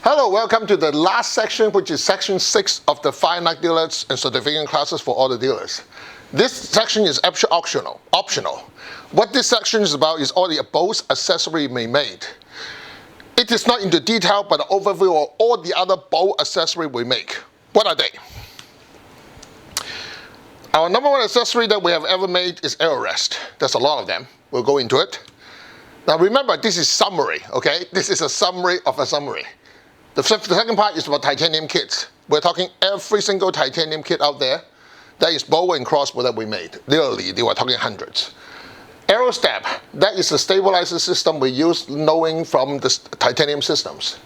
Hello, welcome to the last section, which is section 6 of the Firenock Dealers and Certification classes for all the dealers. This section is optional. What this section is about is all the bows accessory we made. It is not into detail, but an overview of all the other bow accessory we make. What are they? Our number one accessory that we have ever made is AeroRest. There's a lot of them. We'll go into it. Now remember, this is summary, okay? This is a summary of a summary. The second part is about titanium kits. We're talking every single titanium kit out there. That is bow and crossbow that we made. Literally, they were talking hundreds. AeroStab, that is the stabilizer system we use knowing from the titanium systems.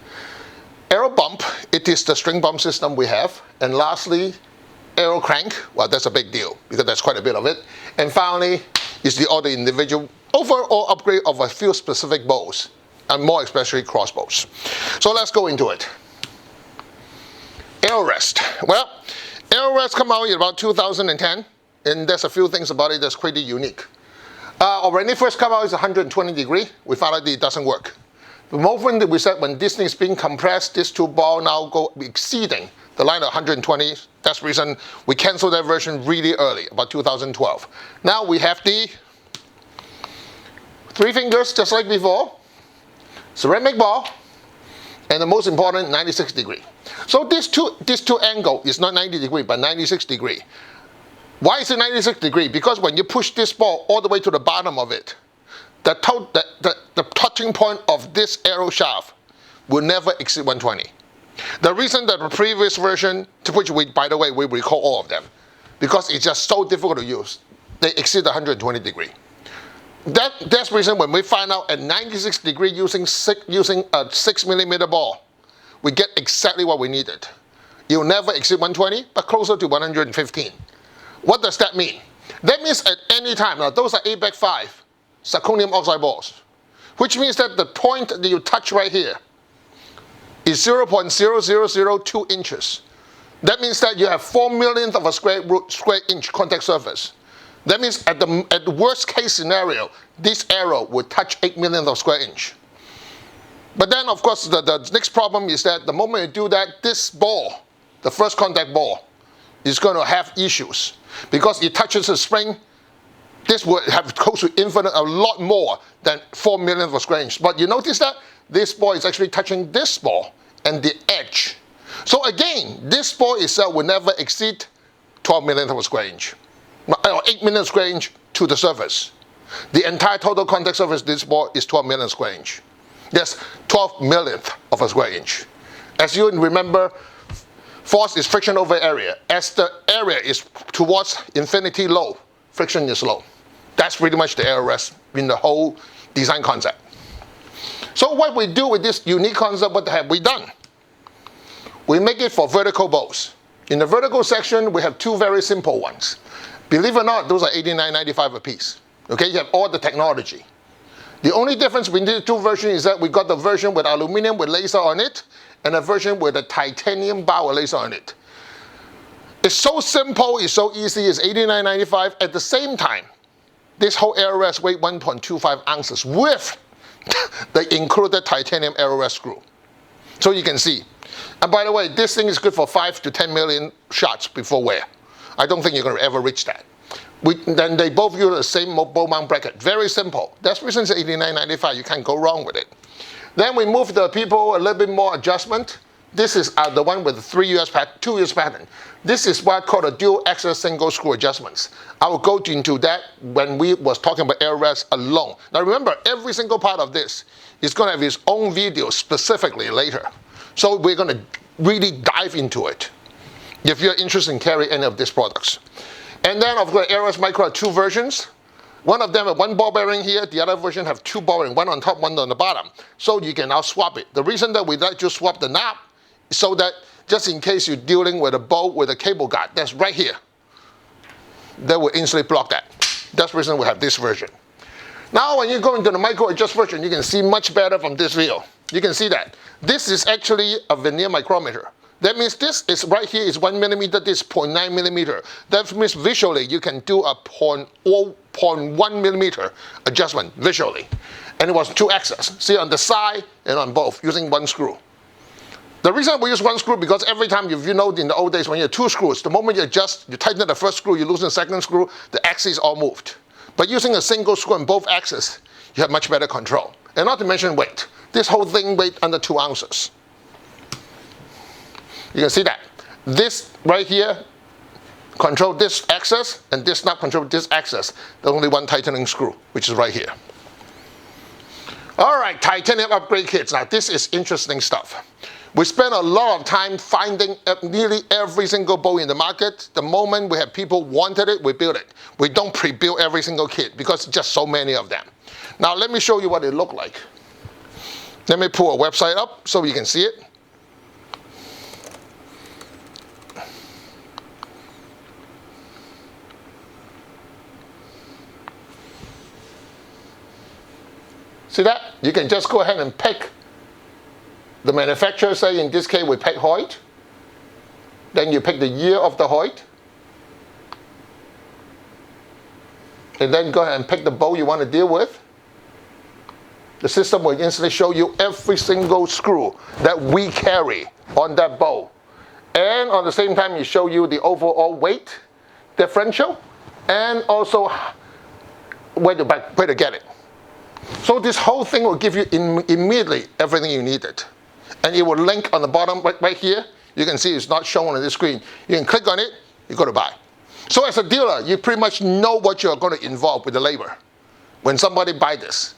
AeroBump, it is the string bump system we have. And lastly, AeroCrank, well, that's a big deal because there's quite a bit of it. And finally, is the other individual overall upgrade of a few specific bows, and more especially crossbows. So let's go into it. AeroRest. Well, AeroRest came out in about 2010, and there's a few things about it that's pretty unique. When it first came out, it's 120 degrees. We found out it doesn't work. The moment that we said when Disney is being compressed, these two balls now go exceeding the line of 120. That's the reason we canceled that version really early, about 2012. Now we have the 3 fingers, just like before. Ceramic ball, and the most important, 96 degree. So this two angle is not 90 degree, but 96 degree. Why is it 96 degree? Because when you push this ball all the way to the bottom of it, the touching point of this arrow shaft will never exceed 120. The reason that the previous version, to which we, by the way, we recall all of them, because it's just so difficult to use, they exceed 120 degree. That's the reason when we find out at 96 degree using a 6mm ball, we get exactly what we needed. You'll never exceed 120, but closer to 115. What does that mean? That means at any time, now those are ABEC 5 zirconium oxide balls, which means that the point that you touch right here is 0.0002 inches. That means that you have 4 millionth of a square inch contact surface. That means at the worst case scenario, this arrow would touch 8 millionth of square inch. But then, of course, the next problem is that the moment you do that, this ball, the first contact ball, is going to have issues. Because it touches a spring, this would have close to infinite, a lot more than 4 millionth of square inch. But you notice that this ball is actually touching this ball and the edge. So again, this ball itself will never exceed 12 millionth of a square inch. 8 million square inch to the surface. The entire total contact surface of this ball is 12 million square inch. Yes, 12 millionth of a square inch. As you remember, force is friction over area. As the area is towards infinity low, friction is low. That's pretty much the AeroRest in the whole design concept. So what we do with this unique concept, what have we done? We make it for vertical bows. In the vertical section, we have 2 very simple ones. Believe it or not, those are $89.95 a piece. Okay, you have all the technology. The only difference between the 2 versions is that we got the version with aluminum with laser on it, and a version with a titanium bar with laser on it. It's so simple, it's so easy, it's $89.95. At the same time, this whole AeroRest weighs 1.25 ounces with the included titanium AeroRest screw. So you can see. And by the way, this thing is good for 5 to 10 million shots before wear. I don't think you're going to ever reach that. Then they both use the same bow mount bracket. Very simple. That's the reason it's $89.95. You can't go wrong with it. Then we move the people a little bit more adjustment. This is the one with the 2 years pattern. This is what called a dual axis single screw adjustments. I will go into that when we was talking about AeroRest alone. Now remember, every single part of this is going to have its own video specifically later. So we're going to really dive into it if you're interested in carrying any of these products. And then of course, AeroRest Micro have 2 versions. One of them have 1 ball bearing here, the other version have 2 ball bearings, 1 on top, 1 on the bottom. So you can now swap it. The reason that we let you swap the knob is so that just in case you're dealing with a bow with a cable guard, that's right here, that will instantly block that. That's the reason we have this version. Now when you go into the micro adjust version, you can see much better from this video. You can see that. This is actually a vernier micrometer. That means this is right here is 1 millimeter, this is 0.9 millimeter. That means visually you can do a 0.1 millimeter adjustment visually. And it was 2 axes. See on the side and on both using 1 screw. The reason we use one screw because every time, if you know in the old days when you had two screws, the moment you adjust, you tighten the first screw, you loosen the second screw, the axes all moved. But using a single screw on both axes, you have much better control. And not to mention weight. This whole thing weighs under 2 ounces. You can see that. This right here control this axis, and this knob control this axis. There's only one tightening screw, which is right here. All right, titanium upgrade kits. Now this is interesting stuff. We spend a lot of time finding nearly every single bow in the market. The moment we have people wanted it, we build it. We don't pre-build every single kit because just so many of them. Now let me show you what it look like. Let me pull a website up so you can see it. See that? You can just go ahead and pick the manufacturer. Say in this case we pick Hoyt. Then you pick the year of the Hoyt. And then go ahead and pick the bow you want to deal with. The system will instantly show you every single screw that we carry on that bow. And on the same time, it show you the overall weight differential and also where to get it. So this whole thing will give you immediately everything you needed. And it will link on the bottom right here. You can see it's not shown on the screen. You can click on it, you go to buy. So as a dealer, you pretty much know what you're going to involve with the labor when somebody buys this.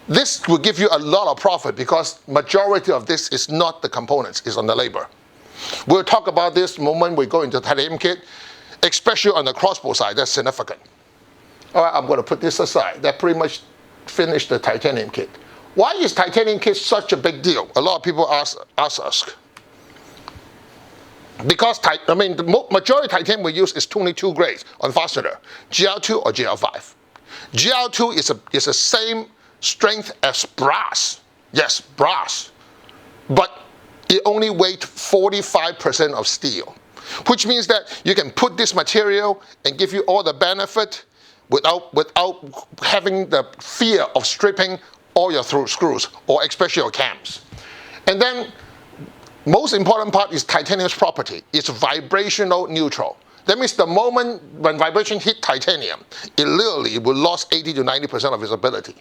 This will give you a lot of profit because majority of this is not the components, it's on the labor. We'll talk about this the moment we go into the titanium kit, especially on the crossbow side, that's significant. All right, I'm going to put this aside. That pretty much finished the titanium kit. Why is titanium kit such a big deal? A lot of people ask us. Because the majority of titanium we use is 22 grades on fastener, GL2 or GL5. GL2 is the same strength as brass. Yes, brass. But it only weighs 45% of steel, which means that you can put this material and give you all the benefit without having the fear of stripping all your through screws or especially your cams. And then most important part is titanium's property. It's vibrational neutral. That means the moment when vibration hit titanium, it literally will lose 80 to 90% of its ability.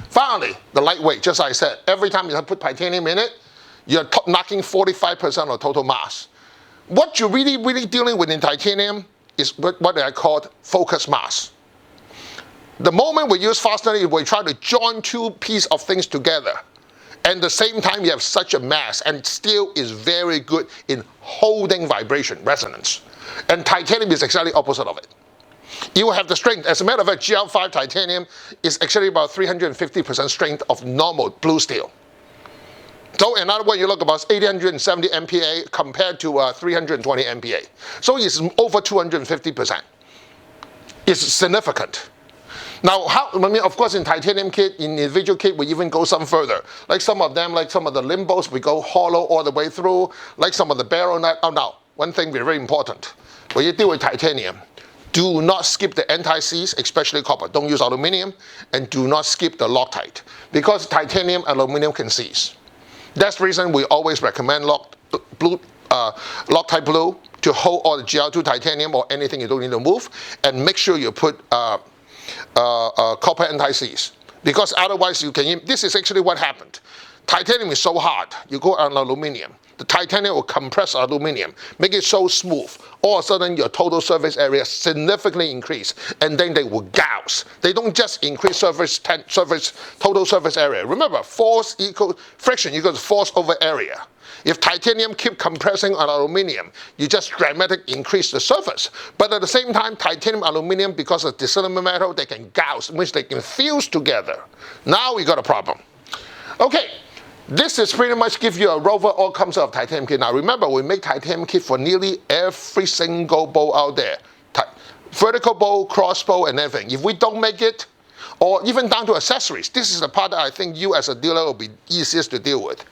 Finally, the lightweight, just like I said, every time you put titanium in it, you're knocking 45% of total mass. What you're really dealing with in titanium is what I call focus mass. The moment we use fastener, we try to join two pieces of things together. And at the same time, you have such a mass, and steel is very good in holding vibration, resonance. And titanium is exactly opposite of it. You will have the strength. As a matter of fact, GL5 titanium is actually about 350% strength of normal blue steel. So another way you look about 870 MPa compared to 320 MPa. So it's over 250%. It's significant. Now, of course, in titanium kit, in individual kit, we even go some further. Like some of them, like some of the limbos, we go hollow all the way through. Like some of the barrel nut. Oh, now, one thing very important. When you deal with titanium, do not skip the anti-seize, especially copper. Don't use aluminum, and do not skip the Loctite, because titanium and aluminum can seize. That's the reason we always recommend Loctite blue to hold all the GL2 titanium or anything you don't need to move, and make sure you put copper anti-seize, because otherwise you can. This is actually what happened. Titanium is so hard. You go on aluminum. The titanium will compress aluminum, make it so smooth. All of a sudden, your total surface area significantly increase, and then they will gouge. They don't just increase total surface area. Remember, force equals friction equals force over area. If titanium keep compressing on aluminum, you just dramatically increase the surface. But at the same time, titanium and aluminum, because of dissimilar metal, they can gouge, which they can fuse together. Now we got a problem. Okay. This is pretty much give you a overall concept of titanium kit. Now remember, we make titanium kit for nearly every single bow out there. Vertical bow, crossbow, and everything. If we don't make it, or even down to accessories, this is the part that I think you as a dealer will be easiest to deal with.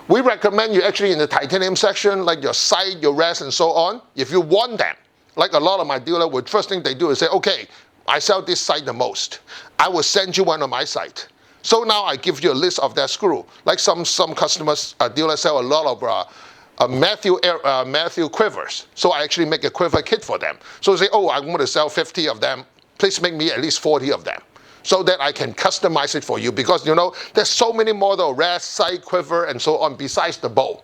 We recommend you actually in the titanium section, like your sight, your rest, and so on, if you want them, like a lot of my dealers, the first thing they do is say, okay, I sell this sight the most. I will send you one of my sight. So now I give you a list of that screw. Like some customers, dealers sell a lot of Matthew quivers. So I actually make a quiver kit for them. So they say, oh, I'm going to sell 50 of them. Please make me at least 40 of them, so that I can customize it for you. Because you know, there's so many models, rest, sight, quiver, and so on, besides the bow.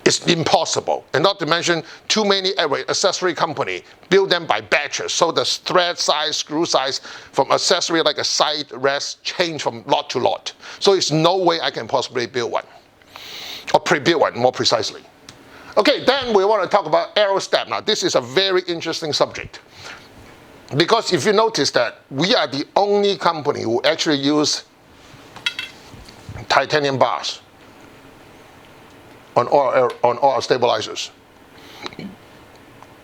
It's impossible. And not to mention, too many accessory company build them by batches. So the thread size, screw size from accessory like a sight, rest, change from lot to lot. So it's no way I can possibly build one. Or pre-build one, more precisely. Okay, then we want to talk about AeroStab. Now, this is a very interesting subject. Because if you notice that we are the only company who actually use titanium bars on all our stabilizers.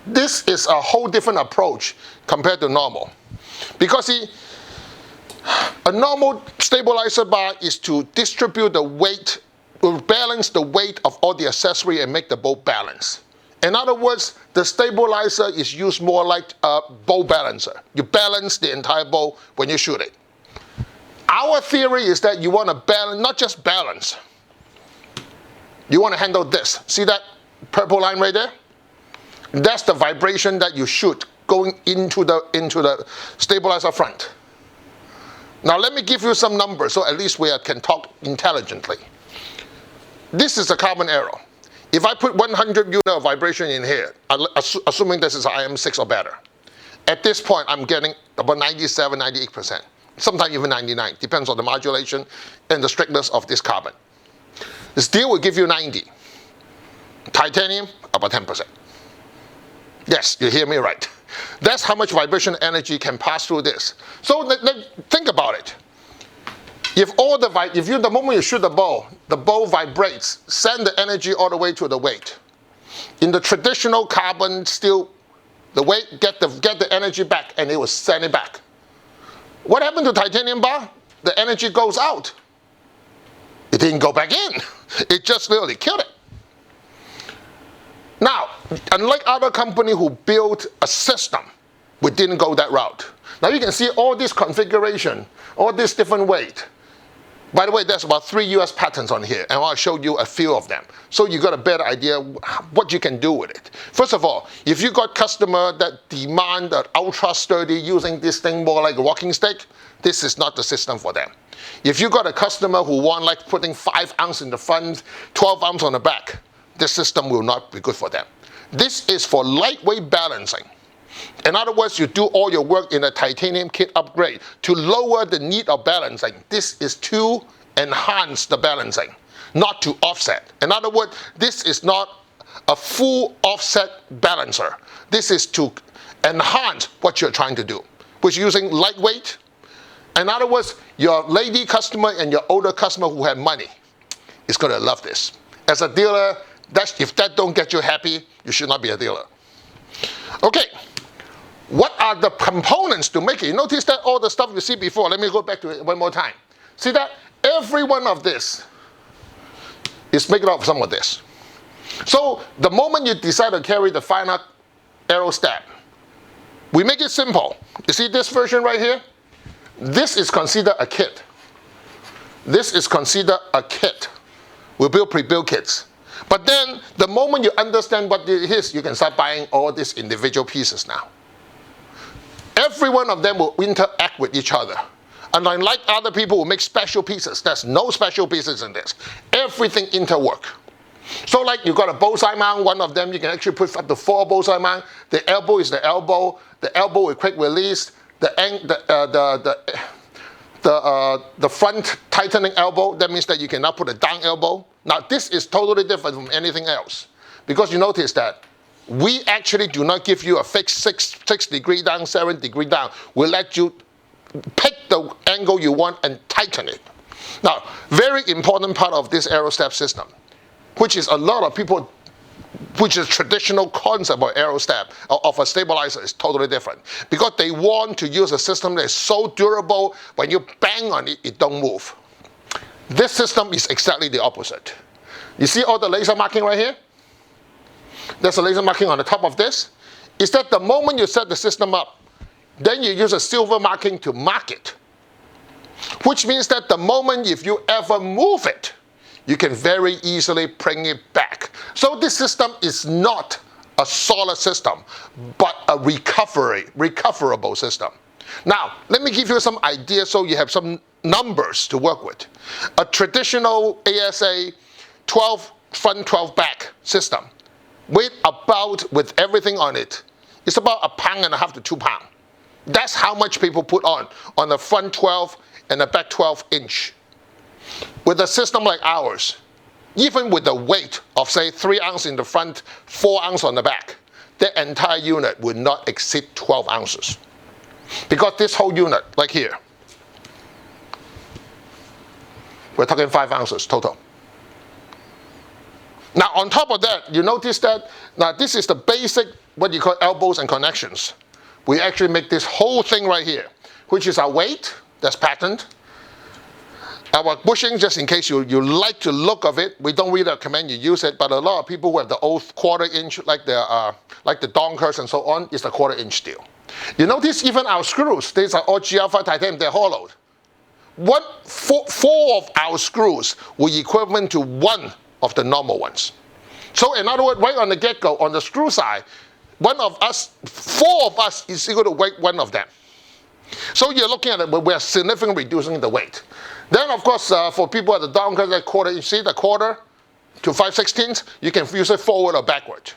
This is a whole different approach compared to normal. Because see, a normal stabilizer bar is to distribute the weight, to balance the weight of all the accessory and make the bow balance. In other words, the stabilizer is used more like a bow balancer. You balance the entire bow when you shoot it. Our theory is that you want to balance, not just balance. You want to handle this. See that purple line right there? That's the vibration that you shoot going into the stabilizer front. Now let me give you some numbers so at least we can talk intelligently. This is a carbon arrow. If I put 100 unit of vibration in here, assuming this is IM6 or better, at this point I'm getting about 97, 98%. Sometimes even 99, depends on the modulation and the strictness of this carbon. The steel will give you 90. Titanium, about 10%. Yes, you hear me right. That's how much vibration energy can pass through this. So think about it. If the moment you shoot the bow vibrates, send the energy all the way to the weight. In the traditional carbon steel, the weight get the energy back and it will send it back. What happened to titanium bar? The energy goes out. It didn't go back in. It just literally killed it. Now, unlike other companies who built a system, we didn't go that route. Now you can see all this configuration, all this different weight. By the way, there's about 3 US patents on here, and I'll show you a few of them. So you got a better idea what you can do with it. First of all, if you got customer that demand an ultra sturdy using this thing more like a walking stick, this is not the system for them. If you got a customer who want like putting 5 ounce in the front, 12 ounce on the back, this system will not be good for them. This is for lightweight balancing. In other words, you do all your work in a titanium kit upgrade to lower the need of balancing. This is to enhance the balancing, not to offset. In other words, this is not a full offset balancer. This is to enhance what you're trying to do, which is using lightweight. In other words, your lady customer and your older customer who have money is going to love this. As a dealer, if that don't get you happy, you should not be a dealer. Okay. What are the components to make it? You notice that all the stuff you see before. Let me go back to it one more time. See that? Every one of this is made up of some of this. So the moment you decide to carry the Firenock AeroStab, we make it simple. You see this version right here? This is considered a kit. This is considered a kit. We build pre-built kits. But then the moment you understand what it is, you can start buying all these individual pieces now. Every one of them will interact with each other. And unlike other people who make special pieces, there's no special pieces in this. Everything interwork. So like you got a bullseye mount, one of them you can actually put up to 4 bullseye mount. The elbow is the elbow with quick release. The front tightening elbow, that means that you cannot put a down elbow. Now this is totally different from anything else. Because you notice that we actually do not give you a fixed 6 degree down, 7 degree down. We'll let you pick the angle you want and tighten it. Now, very important part of this AeroStab system, which is a lot of people, which is traditional concept of AeroStab, of a stabilizer, is totally different. Because they want to use a system that is so durable, when you bang on it, it don't move. This system is exactly the opposite. You see all the laser marking right here? There's a laser marking on the top of this. Is that the moment you set the system up, then you use a silver marking to mark it. which means that the moment if you ever move it, you can very easily bring it back. So this system is not a solid system, but a recoverable system. Now, let me give you some ideas so you have some numbers to work with. A traditional ASA 12 front 12 back system with everything on it, it's about 1.5 pounds to 2 pounds. That's how much people put on the front 12 and the back 12 inch. With a system like ours, even with the weight of say 3 ounces in the front, 4 ounces on the back, the entire unit would not exceed 12 ounces. Because this whole unit, like here, we're talking 5 ounces total. Now on top of that, you notice that, now this is the basic, what you call elbows and connections. We actually make this whole thing right here, which is our weight, that's patent. Our bushing, just in case you like the look of it, we don't really recommend you use it, but a lot of people who have the old 1/4 inch, like the donkers and so on, is the 1/4 inch steel. You notice even our screws, these are all GL5 titanium, they're hollowed. Four of our screws were equivalent to 1 of the normal ones. So in other words, right on the get-go, on the screw side, 4 of us is equal to weight 1 of them. So you're looking at it, we're significantly reducing the weight. Then of course, for people at the donkers, that 1/4 inch, see the 1/4 to 5/16, you can use it forward or backward.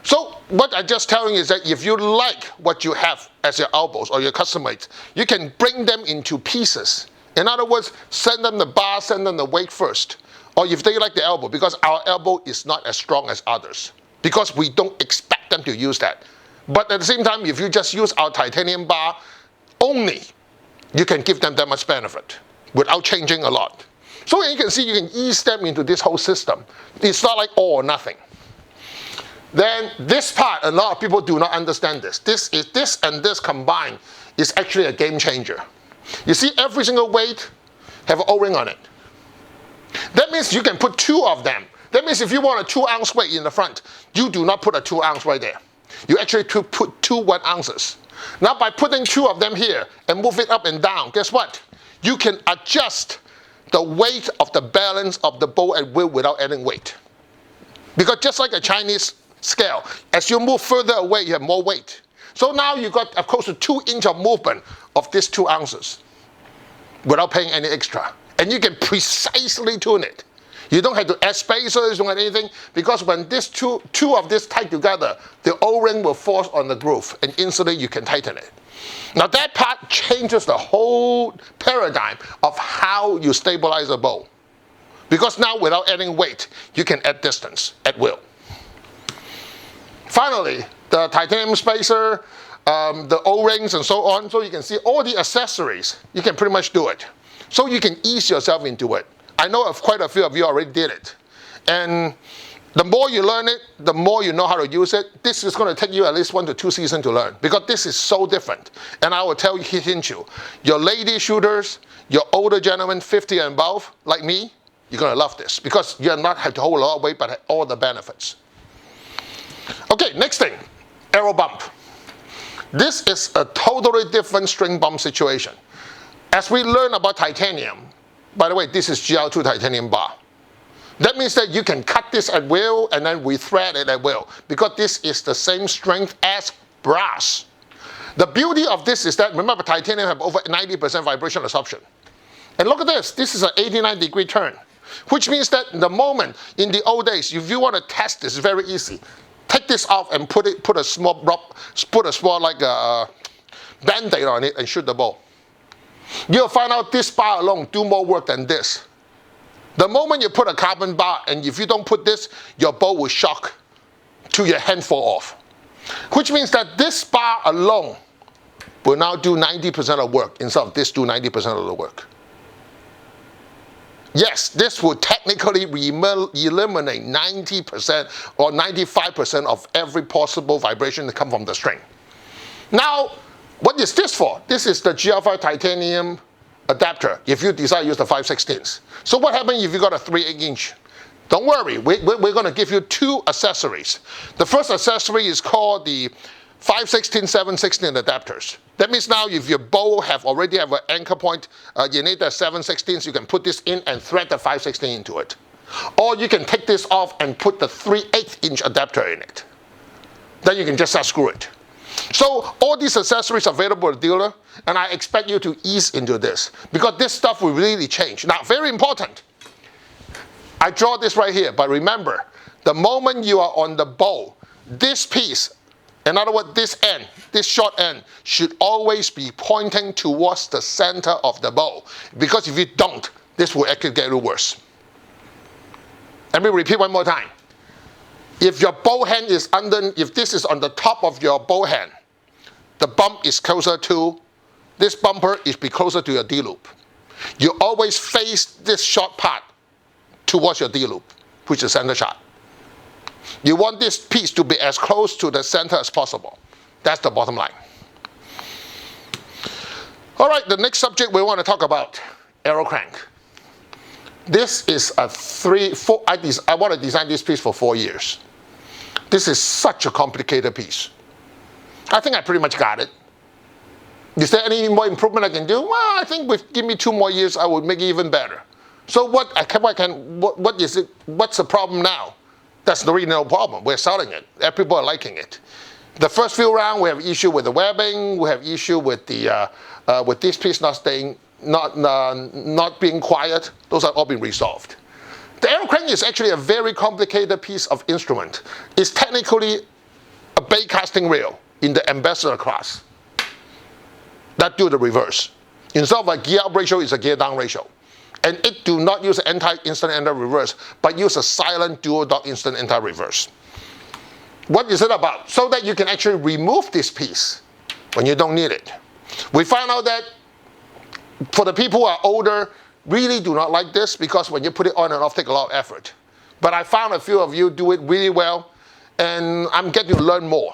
So what I'm just telling you is that if you like what you have as your elbows or your custom mates, you can bring them into pieces. In other words, send them the bar, send them the weight first. Or if they like the elbow, because our elbow is not as strong as others, because we don't expect them to use that. But at the same time, if you just use our titanium bar only, you can give them that much benefit without changing a lot. So you can see you can ease them into this whole system. It's not like all or nothing. Then this part, a lot of people do not understand this. This and this combined is actually a game changer. You see every single weight have an O-ring on it. That means you can put 2 of them. That means if you want a 2 ounce weight in the front, you do not put a 2 ounce right there. You actually put 2 1 ounces. Now by putting 2 of them here and move it up and down, guess what? You can adjust the weight of the balance of the bow at will without adding weight. Because just like a Chinese scale, as you move further away, you have more weight. So now you got close to 2 inches of movement of these 2 ounces without paying any extra. And you can precisely tune it. You don't have to add spacers or anything, because when these two of this tight together, the O-ring will force on the groove and instantly you can tighten it. Now that part changes the whole paradigm of how you stabilize a bow. Because now without adding weight, you can add distance at will. Finally, the titanium spacer, the O-rings and so on, so you can see all the accessories, you can pretty much do it. So you can ease yourself into it. I know of quite a few of you already did it. And the more you learn it, the more you know how to use it. This is going to take you at least 1 to 2 seasons to learn, because this is so different. And I will hint you, your lady shooters, your older gentlemen, 50 and above, like me, you're going to love this, because you're not have to hold a lot of weight, but have all the benefits. Okay, next thing, AeroBump. This is a totally different string bump situation. As we learn about titanium, by the way, this is GL2 titanium bar. That means that you can cut this at will and then rethread it at will, because this is the same strength as brass. The beauty of this is that, remember, titanium have over 90% vibration absorption. And look at this, this is an 89-degree turn, which means that the moment, in the old days, if you want to test this, it's very easy. Take this off and put a small like a Band-Aid on it and shoot the bow. You'll find out this bar alone do more work than this. The moment you put a carbon bar, and if you don't put this, your bow will shock till your hand fall off. Which means that this bar alone will now do 90% of work instead of this do 90% of the work. Yes, this will technically eliminate 90% or 95% of every possible vibration that comes from the string. Now, what is this for? This is the GL5 titanium adapter if you decide to use the 5/16. So what happens if you got a 3/8 inch? Don't worry, we're going to give you 2 accessories. The first accessory is called the 5/16, 7/16 adapters. That means now if your bow already have an anchor point, you need the 7/16, so you can put this in and thread the 5/16 into it. Or you can take this off and put the 3/8 inch adapter in it. Then you can just unscrew it. So all these accessories are available at the dealer, and I expect you to ease into this because this stuff will really change. Now, very important, I draw this right here, but remember, the moment you are on the bow, this piece, in other words, this end, this short end, should always be pointing towards the center of the bow. Because if you don't, this will actually get worse. Let me repeat one more time. If your bow hand is if this is on the top of your bow hand, the bump is closer to, this bumper is be closer to your D-loop. You always face this short part towards your D-loop, which is center shot. You want this piece to be as close to the center as possible. That's the bottom line. All right, the next subject we want to talk about, AeroCrank. This is a I want to design this piece for 4 years. This is such a complicated piece. I think I pretty much got it. Is there any more improvement I can do? Well, I think give me 2 more years, I would make it even better. So what is it? What's the problem now? That's really no problem. We're selling it. People are liking it. The first few rounds, we have issue with the webbing. We have issue with the with this piece not being quiet. Those are all being resolved. The AeroCrank is actually a very complicated piece of instrument. It's technically a bay casting reel in the ambassador class that do the reverse. Instead of a gear up ratio, it's a gear down ratio. And it do not use anti-instant anti-reverse, but use a silent dual dot instant anti-reverse. What is it about? So that you can actually remove this piece when you don't need it. We found out that for the people who are older, really do not like this because when you put it on and off, take a lot of effort. But I found a few of you do it really well, and I'm getting to learn more.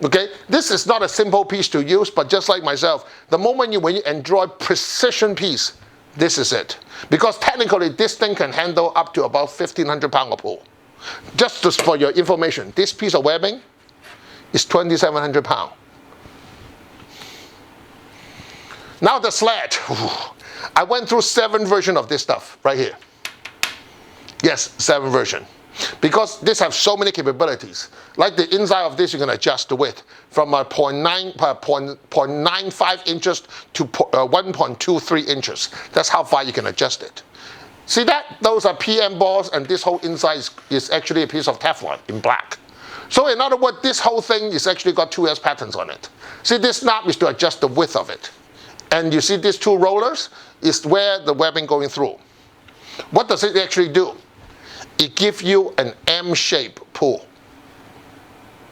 Okay, this is not a simple piece to use, but just like myself, the moment when you enjoy precision piece, this is it. Because technically, this thing can handle up to about 1,500 pounds of pull. Just for your information, this piece of webbing is 2,700 pounds. Now the SLED. I went through 7 versions of this stuff right here. Yes, 7 versions. Because this has so many capabilities. Like the inside of this, you can adjust the width from 0.95 inches to 1.23 inches. That's how far you can adjust it. See that? Those are PM balls, and this whole inside is actually a piece of Teflon in black. So in other words, this whole thing is actually got 2S patterns on it. See, this knob is to adjust the width of it. And you see these 2 rollers is where the webbing going through. What does it actually do? It gives you an M-shaped pull.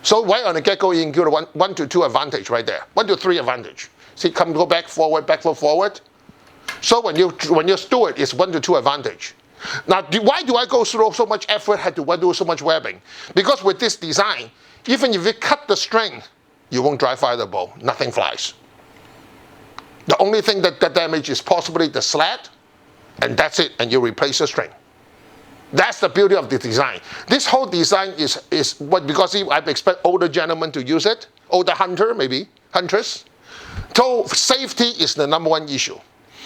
So right on the get-go, you can get a 1 to 2 advantage right there. 1 to 3 advantage. See, go back, forward, backward, forward. So when you do it, it's 1 to 2 advantage. Now, why do I go through so much effort, had to do so much webbing? Because with this design, even if you cut the string, you won't dry fire the bow. Nothing flies. The only thing that damage is possibly the SLED, and that's it, and you replace the string. That's the beauty of the design. This whole design is what, because I expect older gentlemen to use it, older hunter maybe, huntress. So safety is the #1 issue.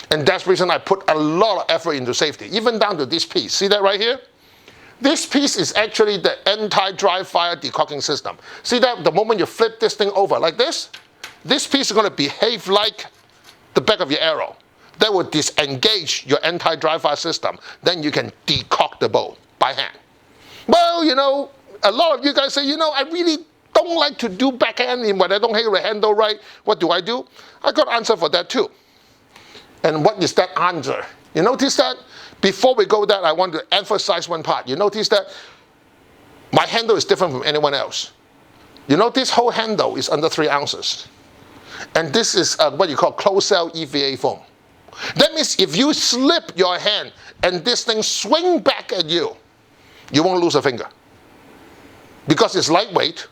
And that's the reason I put a lot of effort into safety, even down to this piece. See that right here? This piece is actually the anti-dry fire decocking system. See that the moment you flip this thing over like this piece is going to behave like the back of your arrow. That will disengage your anti-dry fire system. Then you can decock the bow by hand. Well, you know, a lot of you guys say, you know, I really don't like to do backhand when I don't have the handle right. What do? I got an answer for that too. And what is that answer? You notice that? Before we go there, I want to emphasize one part. You notice that my handle is different from anyone else. You know, this whole handle is under 3 ounces. And this is what you call closed-cell EVA foam. That means if you slip your hand and this thing swing back at you, you won't lose a finger. Because it's lightweight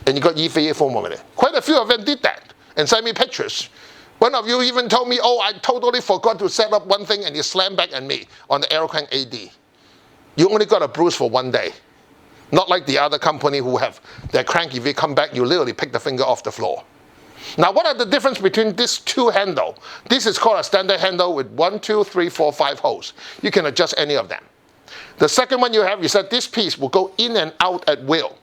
and you got EVA foam on it. Quite a few of them did that and sent me pictures. One of you even told me, oh, I totally forgot to set up one thing and you slammed back at me on the AeroCrank-AD. You only got a bruise for 1 day. Not like the other company who have their crank, if you come back, you literally pick the finger off the floor. Now, what are the difference between these two handles? This is called a standard handle with 1, 2, 3, 4, 5 holes. You can adjust any of them. The second one you have is that this piece will go in and out at will.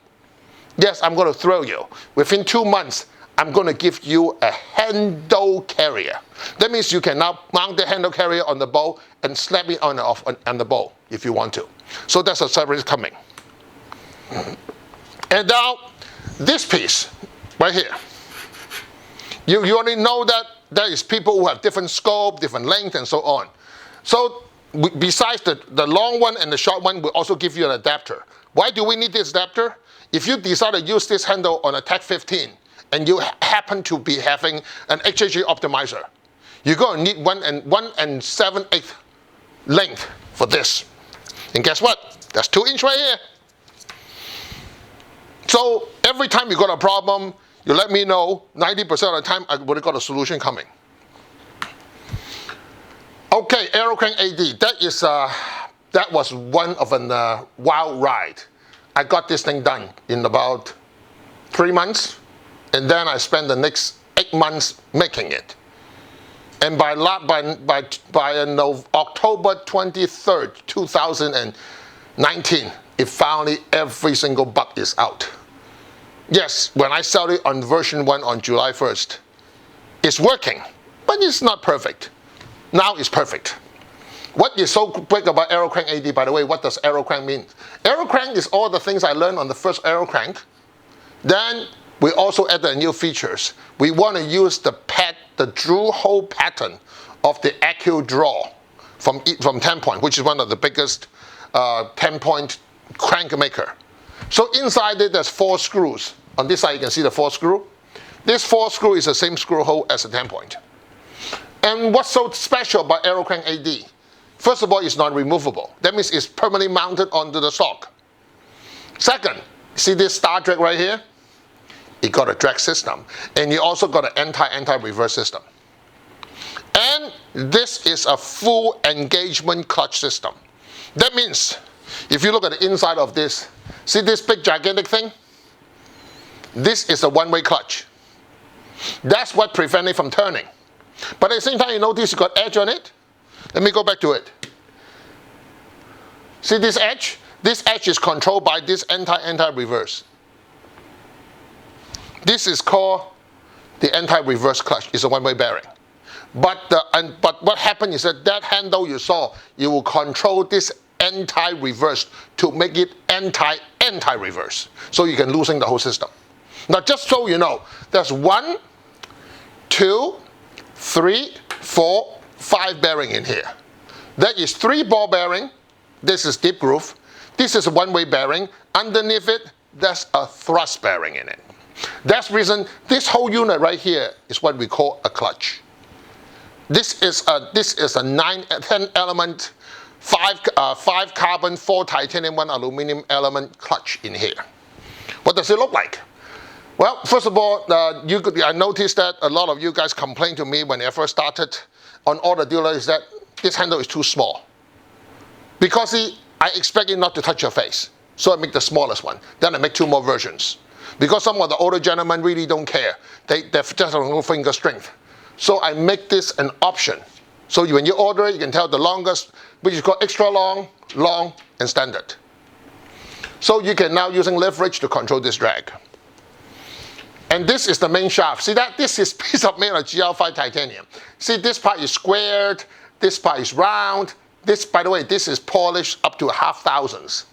Yes, I'm going to throw you. Within 2 months, I'm going to give you a handle carrier. That means you can now mount the handle carrier on the bow and slap it on and off on the bow if you want to. So that's a service coming. And now, this piece right here. You already know that there is people who have different scope, different length, and so on. So besides the long one and the short one, we also give you an adapter. Why do we need this adapter? If you decide to use this handle on a TAC 15 and you happen to be having an HHG optimizer, you're going to need 1 7/8 length for this. And guess what? That's 2 inch right here. So every time you got a problem, you let me know. 90% of the time, I would have got a solution coming. Okay, AeroCrank-AD. That was one of a wild ride. I got this thing done in about 3 months, and then I spent the next 8 months making it. And by October 23rd, 2019, it finally every single bug is out. Yes, when I sell it on version 1 on July 1st, it's working, but it's not perfect. Now it's perfect. What is so great about AeroCrank-AD, by the way, what does AeroCrank mean? AeroCrank is all the things I learned on the first AeroCrank. Then we also added new features. We want to use the drill hole pattern of the AccuDraw from 10-point, which is one of the biggest 10-point crank maker. So inside it, there's 4 screws. On this side, you can see the 4 screw. This 4 screw is the same screw hole as a 10-point. And what's so special about AeroCrank-AD? First of all, it's non-removable. That means it's permanently mounted onto the stock. Second, see this star drag right here? It got a drag system. And you also got an anti-reverse system. And this is a full engagement clutch system. That means, if you look at the inside of this, see this big gigantic thing? This is a one-way clutch. That's what prevents it from turning. But at the same time, you notice you got edge on it? Let me go back to it. See this edge? This edge is controlled by this anti-reverse. This is called the anti-reverse clutch. It's a one-way bearing. But what happened is that handle you saw, you will control this anti-reverse to make it anti-reverse. So you can loosen the whole system. Now just so you know, there's 1, 2, 3, 4, 5 bearing in here. That is 3 ball bearing. This is deep groove. This is a one-way bearing. Underneath it, there's a thrust bearing in it. That's the reason this whole unit right here is what we call a clutch. This is a 10 element, 5 carbon, 4 titanium, 1 aluminum element clutch in here. What does it look like? Well, first of all, I noticed that a lot of you guys complained to me when I first started on all the dealers that this handle is too small. Because I expect it not to touch your face. So I make the smallest one. Then I make 2 more versions. Because some of the older gentlemen really don't care. They're just a little finger strength. So I make this an option. So when you order it, you can tell the longest, which is called extra long, long, and standard. So you can now using leverage to control this drag. And this is the main shaft. See that? This is piece of made of GL5 titanium. See, this part is squared, this part is round. This, by the way, this is polished up to 1/2 thousandths.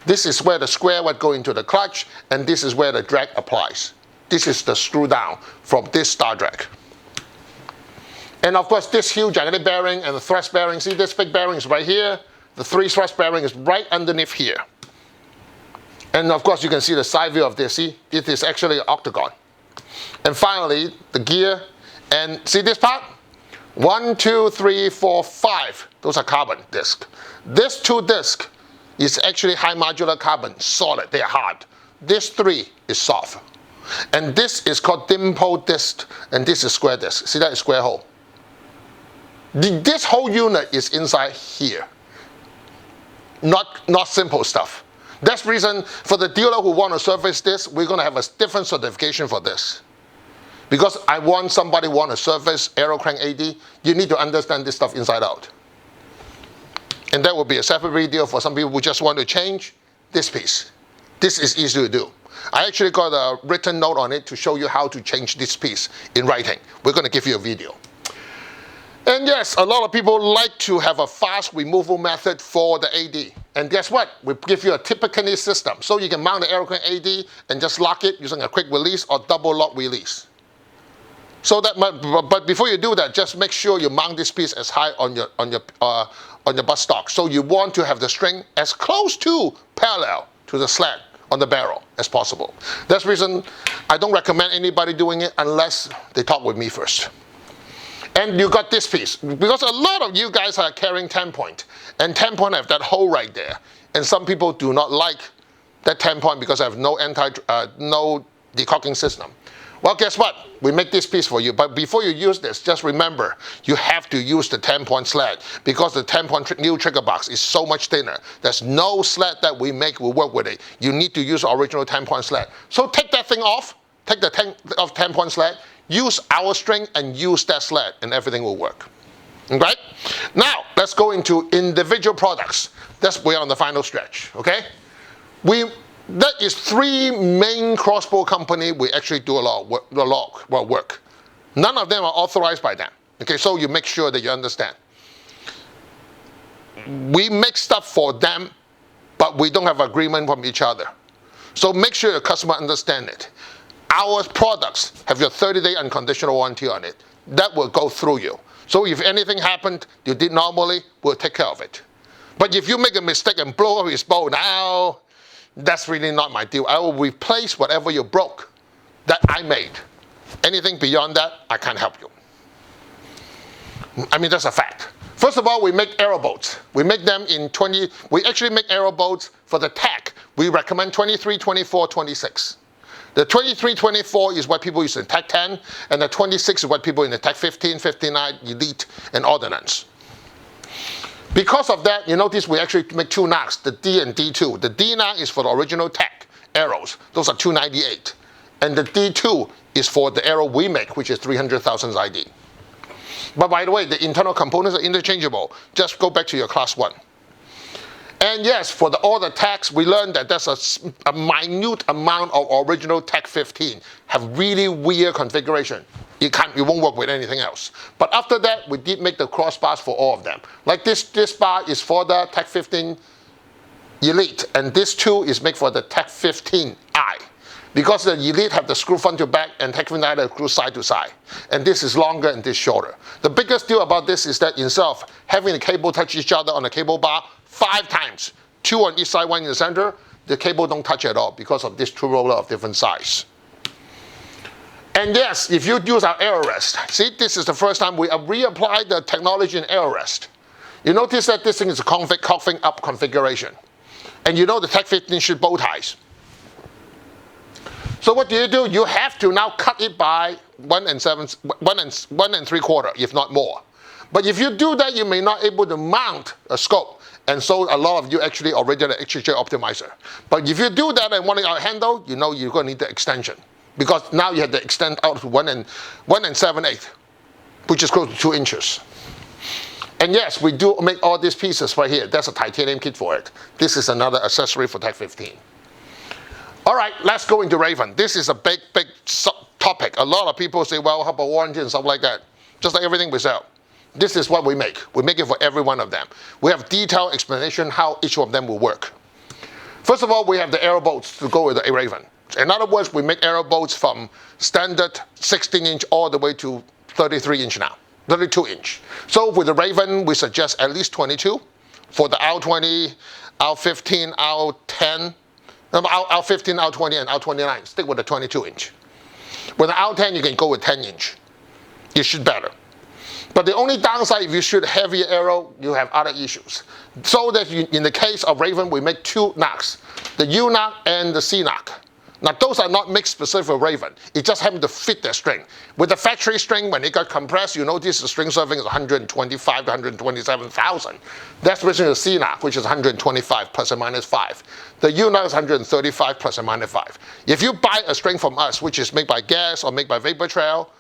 This is where the square would go into the clutch, and this is where the drag applies. This is the screw down from this star drag. And of course, this huge gigantic bearing and the thrust bearing. See, this big bearing is right here. The 3 thrust bearing is right underneath here. And of course, you can see the side view of this. See, it is actually an octagon. And finally, the gear. And see this part? 1, 2, 3, 4, 5. Those are carbon discs. This 2 discs is actually high modular carbon, solid. They are hard. This 3 is soft. And this is called dimple disc, and this is square disc. See that is square hole. This whole unit is inside here. Not simple stuff. That's the reason for the dealer who want to service this, we're going to have a different certification for this. Because I want somebody who want to service AeroCrank-AD, you need to understand this stuff inside out. And that will be a separate video for some people who just want to change this piece. This is easy to do. I actually got a written note on it to show you how to change this piece in writing. We're going to give you a video. And yes, a lot of people like to have a fast removal method for the AD. And guess what? We give you a typical system. So you can mount the AeroCrank-AD and just lock it using a quick release or double lock release. So that, but before you do that, just make sure you mount this piece as high on your buttstock. So you want to have the string as close to parallel to the sled on the barrel as possible. That's the reason I don't recommend anybody doing it unless they talk with me first. And you got this piece, because a lot of you guys are carrying 10-point, and 10-point have that hole right there. And some people do not like that 10-point because I have no no decocking system. Well, guess what? We make this piece for you. But before you use this, just remember, you have to use the 10-point sled because the 10-point new trigger box is so much thinner. There's no sled that we make will work with it. You need to use original 10-point sled. So take that thing off. Take the 10-point sled. Use our string and use that sled, and everything will work. Okay? Now, let's go into individual products. We're on the final stretch. Okay? That is 3 main crossbow company we actually do a lot of work. None of them are authorized by them. Okay, so you make sure that you understand. We make stuff for them, but we don't have agreement from each other. So make sure your customer understand it. Our products have your 30-day unconditional warranty on it. That will go through you. So if anything happened you did normally, we'll take care of it. But if you make a mistake and blow up his bow now, that's really not my deal. I will replace whatever you broke that I made. Anything beyond that, I can't help you. I mean, that's a fact. First of all, we make aero boats. We make them in we actually make aero boats for the tech. We recommend 23, 24, 26. The 23, 24 is what people use in Tech 10, and the 26 is what people in the Tech 15, 59, Elite, and Ordnance. Because of that, you notice we actually make 2 knocks, the D and D2. The D knock is for the original Tech arrows. Those are 298. And the D2 is for the arrow we make, which is 300,000 ID. But by the way, the internal components are interchangeable. Just go back to your class 1. And yes, for all the techs, we learned that there's a minute amount of original Tech 15 have really weird configuration. It won't work with anything else. But after that, we did make the crossbars for all of them. Like this bar is for the Tech 15 Elite, and this too is made for the Tech 15i. Because the Elite have the screw front to back, and Tech 15i have screw side to side. And this is longer and this shorter. The biggest deal about this is that instead of having the cable touch each other on the cable bar 5 times, 2 on each side, 1 in the center, the cable don't touch at all because of this 2 roller of different size. And yes, if you use our AeroRest, see, this is the first time we have reapplied the technology in AeroRest. You notice that this thing is a coughing up configuration. And you know the Tech 15 shoot bow ties. So what do? You have to now cut it by 1 and 3/4, if not more. But if you do that, you may not able to mount a scope. And so a lot of you actually already have an HHJ optimizer. But if you do that and want it out handle, you know you're going to need the extension. Because now you have to extend out to 1 and 7/8, which is close to 2 inches. And yes, we do make all these pieces right here. That's a titanium kit for it. This is another accessory for Tech 15. All right, let's go into Raven. This is a big topic. A lot of people say, well, how about warranty and stuff like that? Just like everything we sell. This is what we make. We make it for every one of them. We have detailed explanation how each of them will work. First of all, we have the aero boats to go with the Raven. In other words, we make aero boats from standard 16-inch all the way to 33-inch now, 32-inch. So with the Raven, we suggest at least 22. For the R20, R15, R10, R15, R20, and R29, stick with the 22-inch. With the R10, you can go with 10-inch. You shoot better. But the only downside, if you shoot heavier arrow, you have other issues. So that in the case of Raven, we make 2 knocks, the U knock and the C knock. Now, those are not made specific for Raven. It just happened to fit their string. With the factory string, when it got compressed, you notice the string serving is 125 to 127,000. That's versus the CNAC, which is 125 plus or minus 5. The UNAC is 135 plus or minus 5. If you buy a string from us, which is made by gas or made by vapor trail,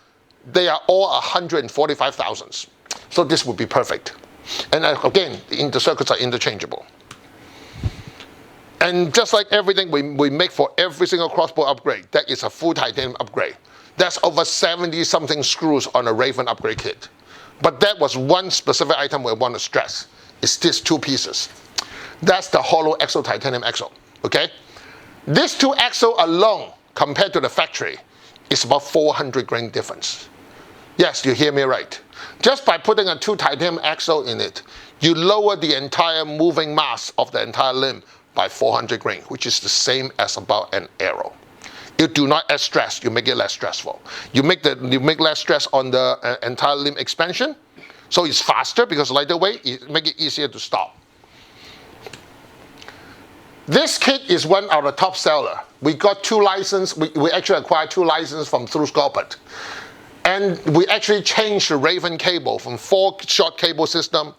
they are all 145,000. So this would be perfect. And again, the circuits are interchangeable. And just like everything we make for every single crossbow upgrade, that is a full titanium upgrade. That's over 70-something screws on a Raven upgrade kit. But that was one specific item we want to stress. It's these two pieces. That's the hollow axle titanium axle, okay? These two axle alone, compared to the factory, is about 400 grain difference. Yes, you hear me right. Just by putting a 2 titanium axle in it, you lower the entire moving mass of the entire limb by 400 grain, which is the same as about an arrow. You do not add stress, you make it less stressful. You make less stress on the entire limb expansion, so it's faster because lighter weight, it make it easier to stop. This kit is one of the top seller. We got 2 licenses, we actually acquired 2 licenses from through Scorpet. And we actually changed the Raven cable from 4 short cable system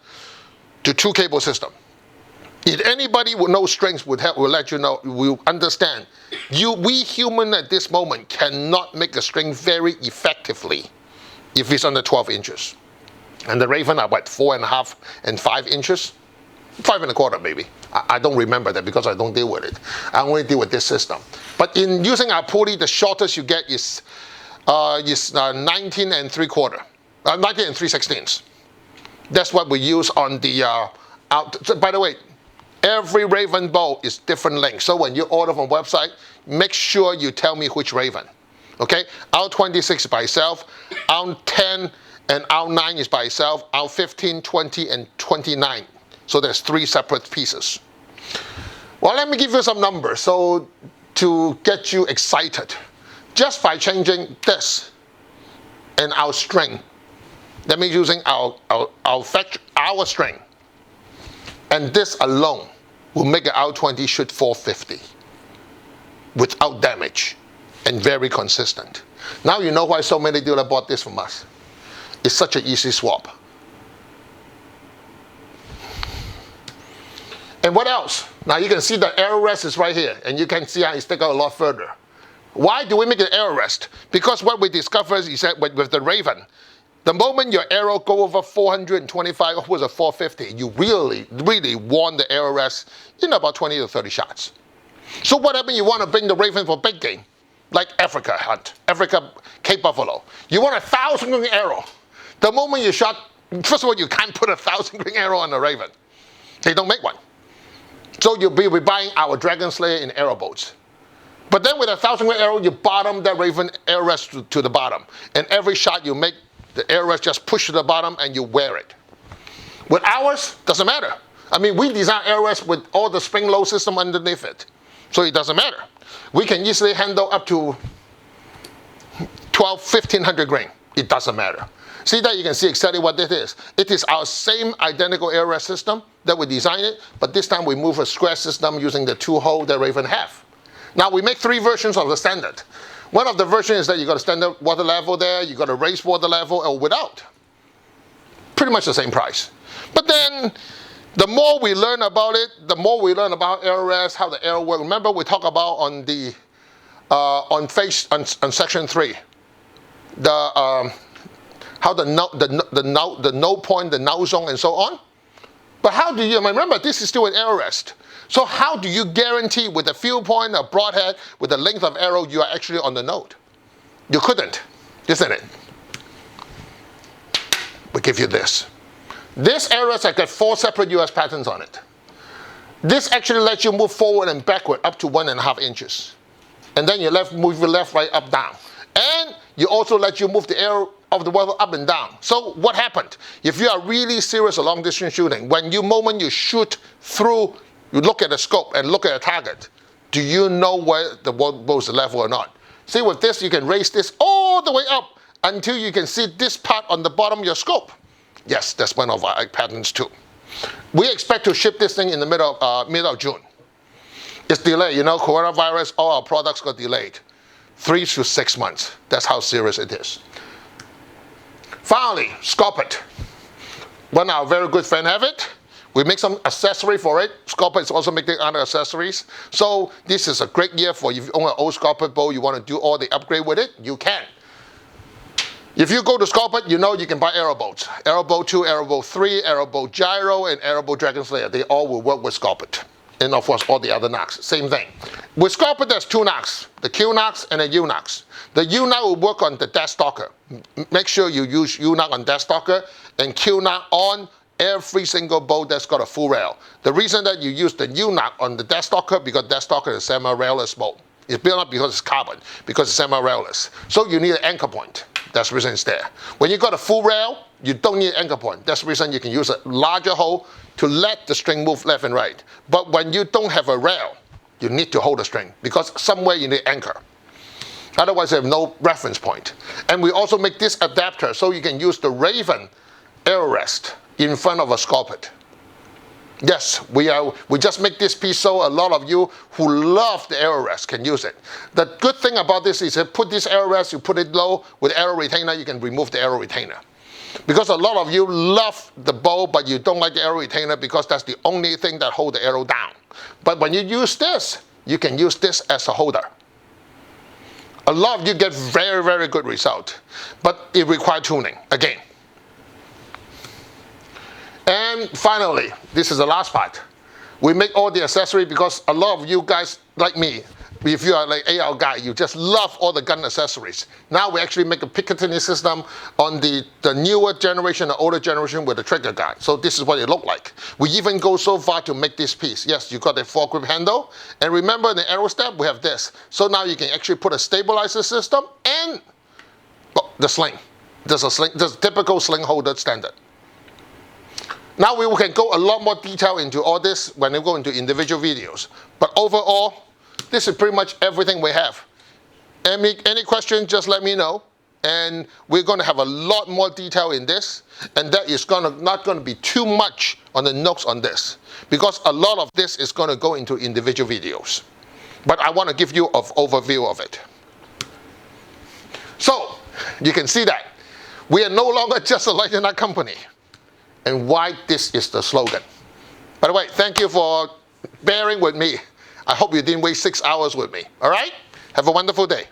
to 2 cable system. If anybody with no strings will let you know, will understand. We human at this moment cannot make a string very effectively if it's under 12 inches. And the Raven are what, 4.5 and 5 inches? 5.25 maybe. I don't remember that because I don't deal with it. I only deal with this system. But in using our pulley, the shortest you get is 19 and 3/4, 19 and 3/16. That's what we use on the by the way, every Raven bow is different length. So when you order from website, make sure you tell me which Raven. Okay, R26 by itself, R10 and R9 is by itself, R15, 20, and 29. So there's 3 separate pieces. Well, let me give you some numbers so to get you excited. Just by changing this and our string, that means using our string, and this alone will make an R20 shoot 450 without damage and very consistent. Now you know why so many dealers bought this from us. It's such an easy swap. And what else? Now you can see the AeroRest is right here, and you can see how it sticks out a lot further. Why do we make an AeroRest? Because what we discovered is that with the Raven, the moment your arrow go over 425 upwards of 450, you really want the AeroRest in about 20 to 30 shots. So what happens? You want to bring the Raven for big game, like Africa hunt, Africa Cape Buffalo. You want a 1,000 grain arrow. The moment you shot, first of all, you can't put a 1,000 grain arrow on a Raven. They don't make one. So you'll be buying our Dragon Slayer in arrow boats. But then with a 1,000 grain arrow, you bottom that Raven AeroRest to the bottom. And every shot you make, the AeroRest just push to the bottom and you wear it. With ours, doesn't matter. I mean, we design AeroRest with all the spring load system underneath it. So it doesn't matter. We can easily handle up to 1,500 grain. It doesn't matter. See that? You can see exactly what it is. It is our same identical AeroRest system that we designed it, but this time we move a square system using the 2 hole that Raven have. Now we make 3 versions of the standard. One of the versions is that you got a standard water level there, you got a raised water level, or without. Pretty much the same price. But then, the more we learn about it, the more we learn about AeroRest, how the arrow works. Remember we talked about on the on section 3, how the no point, the null zone, and so on. But how do you remember? This is still an AeroRest. So how do you guarantee with a field point, a broadhead, with the length of arrow, you are actually on the node? You couldn't, isn't it? We give you this. This AeroRest has got 4 separate US patterns on it. This actually lets you move forward and backward up to 1.5 inches. And then you move your left, right, up, down. And you also let you move the arrow of the weapon up and down. So what happened? If you are really serious long distance shooting, when moment you shoot through, you look at the scope and look at a target, do you know where the bow is level or not? See, with this, you can raise this all the way up until you can see this part on the bottom of your scope. Yes, that's one of our patterns too. We expect to ship this thing in the middle of June. It's delayed. You know, coronavirus, all our products got delayed. 3 to 6 months. That's how serious it is. Finally, sculpted. One of our very good friends have it. We make some accessory for it. Sculpted is also making other accessories. So this is a great year for if you own an old sculpted bow, you want to do all the upgrade with it, you can. If you go to sculpted, you know you can buy aero boats. Aero boat 2, aero boat 3, aero boat gyro, and aero boat dragon slayer. They all will work with sculpted. And of course, all the other knocks, same thing. With sculpted, there's 2 knocks, the Q knocks and the U knocks. The U knock will work on the dead stalker. Make sure you use U knock on dead stalker and Q knock on every single boat that's got a full rail. The reason that you use the U knock on the dead stalker because dead stalker is semi-railless boat. It's built up because it's carbon, because it's semi-railless. So you need an anchor point. That's the reason it's there. When you got a full rail, you don't need an anchor point. That's the reason you can use a larger hole to let the string move left and right. But when you don't have a rail, you need to hold the string because somewhere you need anchor. Otherwise, you have no reference point. And we also make this adapter so you can use the Raven AeroRest in front of a sculpted. Yes, we just make this piece so a lot of you who love the AeroRest can use it. The good thing about this is you put this AeroRest, you put it low with aero retainer, you can remove the aero retainer. Because a lot of you love the bow, but you don't like the aero retainer because that's the only thing that holds the arrow down. But when you use this, you can use this as a holder. A lot of you get very, very good result, but it requires tuning again. And finally, this is the last part. We make all the accessory because a lot of you guys, like me, if you are like AR guy, you just love all the gun accessories. Now we actually make a Picatinny system on the newer generation, the older generation with the trigger guide. So this is what it looked like. We even go so far to make this piece. Yes, you got a foregrip handle. And remember in the AeroStab, we have this. So now you can actually put a stabilizer system and the sling. There's a sling, there's a typical sling holder standard. Now we can go a lot more detail into all this when we go into individual videos. But overall, this is pretty much everything we have. Any question, just let me know. And we're going to have a lot more detail in this. And that is not going to be too much on the notes on this. Because a lot of this is going to go into individual videos. But I want to give you an overview of it. So, you can see that we are no longer just a lighting nut company. And why this is the slogan. By the way, thank you for bearing with me. I hope you didn't waste 6 hours with me. All right? Have a wonderful day.